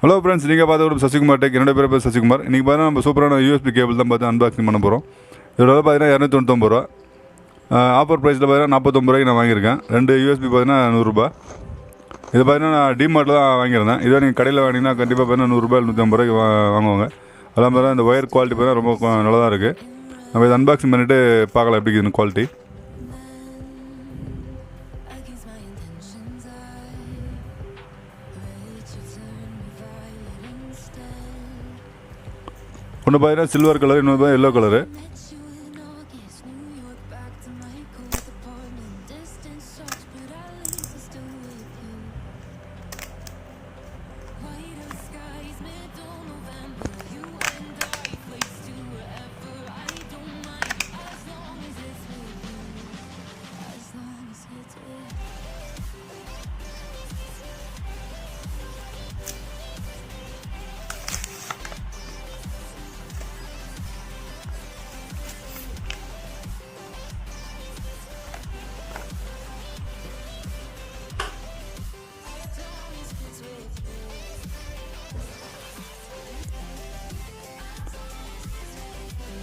Hello friends, நீங்கள் பார்த்து Sasikumar tech. என்னோட பேர் சசிகுமார். இன்றைக்கி பார்த்தீங்கன்னா நம்ம சூப்பரான யூஎஸ்பி கேபிள் தான் பார்த்து அன்பாக்சிங் பண்ண போகிறோம். இதோட பார்த்தீங்கன்னா 299 ரூபா. ஆஃபர் ப்ரைஸில் பார்த்தீங்கன்னா 49 ரூபாய்க்கு நான் வாங்கியிருக்கேன். 2 யூஎஸ்பி பார்த்தீங்கன்னா 100 ரூபா. இது பார்த்தீங்கன்னா நான் டிமார்ட்டில் தான் வாங்கியிருந்தேன். இதே நீங்கள் கடையில் வாங்கினீங்கன்னா கண்டிப்பாக பார்த்தீங்கன்னா 100 ரூபாய் 150 ரூபாய்க்கு வாங்குவாங்க. அதெல்லாம் பார்த்தா இந்த ஒயர் குவாலிட்டி பார்த்தீங்கன்னா ரொம்ப நல்லா தான் இருக்குது. நம்ம இதை அன்பாக்சிங் பண்ணிவிட்டு பார்க்கலாம் எப்படி இருக்குதுன்னு குவாலிட்டி. ஒன்று பார்த்தீங்கன்னா சில்வர் கலர், இன்னொன்று பார்த்தா எல்லோ கலரு.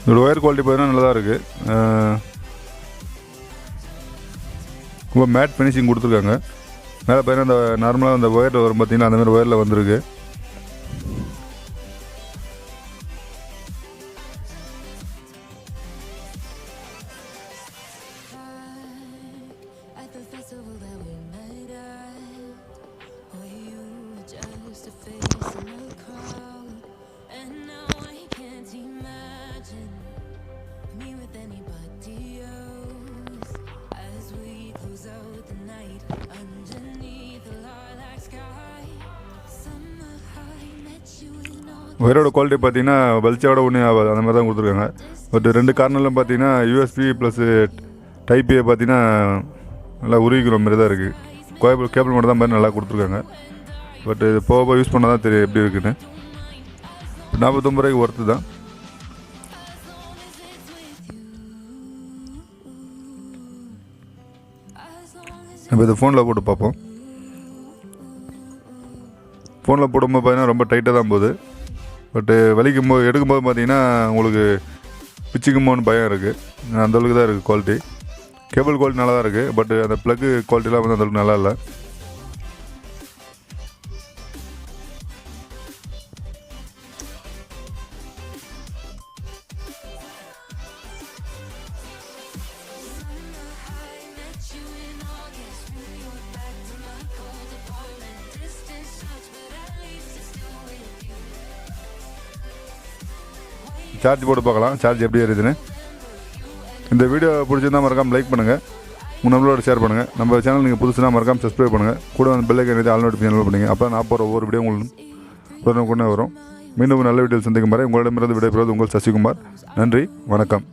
இதோட ஒயர் குவாலிட்டி பார்த்தீங்கன்னா நல்லா தான் இருக்குது. ரொம்ப மேட் ஃபினிஷிங் கொடுத்துருக்காங்க. மேலே பார்த்தீங்கன்னா அந்த நார்மலாக அந்த ஒயரில் வரும் பார்த்தீங்கன்னா அந்தமாதிரி ஒயரில் வந்துருக்கு. ஒயரோட குவாலிட்டி பார்த்தீங்கன்னா வெளிச்சோட ஒன்று ஆகாது, அந்த மாதிரி தான் கொடுத்துருக்காங்க. பட் 2 கார்னர்லாம் பார்த்தீங்கன்னா யூஎஸ்பி ப்ளஸ் டைப் ஏ பார்த்தீங்கன்னா நல்லா உருவிக்கிற மாதிரி தான் இருக்குது. கேபிள் மட்டும் தான் மாதிரி நல்லா கொடுத்துருக்காங்க. பட் இது போக யூஸ் பண்ணால் தான் தெரியும் எப்படி இருக்குன்னு. 49 ரூபாய்க்கு ஒர்த்து தான். இப்போ இதை ஃபோனில் போட்டு பார்ப்போம். ஃபோனில் போடும்போது பார்த்தீங்கன்னா ரொம்ப டைட்டாக தான் போகுது. பட்டு வலிக்கும்போது எடுக்கும்போது பார்த்தீங்கன்னா உங்களுக்கு பிச்சுக்குமோன்னு பயம் இருக்குது. அந்தளவுக்கு தான் இருக்குது குவாலிட்டி. கேபிள் குவாலிட்டி நல்லா தான் இருக்குது. பட் அந்த ப்ளக்கு குவாலிட்டிலாம் வந்து அந்தளவுக்கு நல்லா இல்லை. சார்ஜ் போட்டு பார்க்கலாம் சார்ஜ் எப்படி இருக்குதுன்னு. இந்த வீடியோ பிடிச்சிருந்தா மறக்காமல் லைக் பண்ணுங்கள், உங்கள் நம்பரோட ஷேர் பண்ணுங்கள். நம்ம சேனல் நீங்கள் புதுசுனா மறக்காமல் சப்ஸ்கிரைப் பண்ணுங்கள். கூட வந்து பெல் ஐக்கான் ஆல் நோட்டிஃபிகேஷன் பண்ணுங்கள். அப்போ நான் போகிற ஒவ்வொரு வீடியோ உங்களுக்கு கொண்டு வரும். மீண்டும் நல்ல வீடியோ சந்திக்கும் வரை உங்களிடமிருந்து விடைபெறுவது உங்கள் சசிகுமார். நன்றி, வணக்கம்.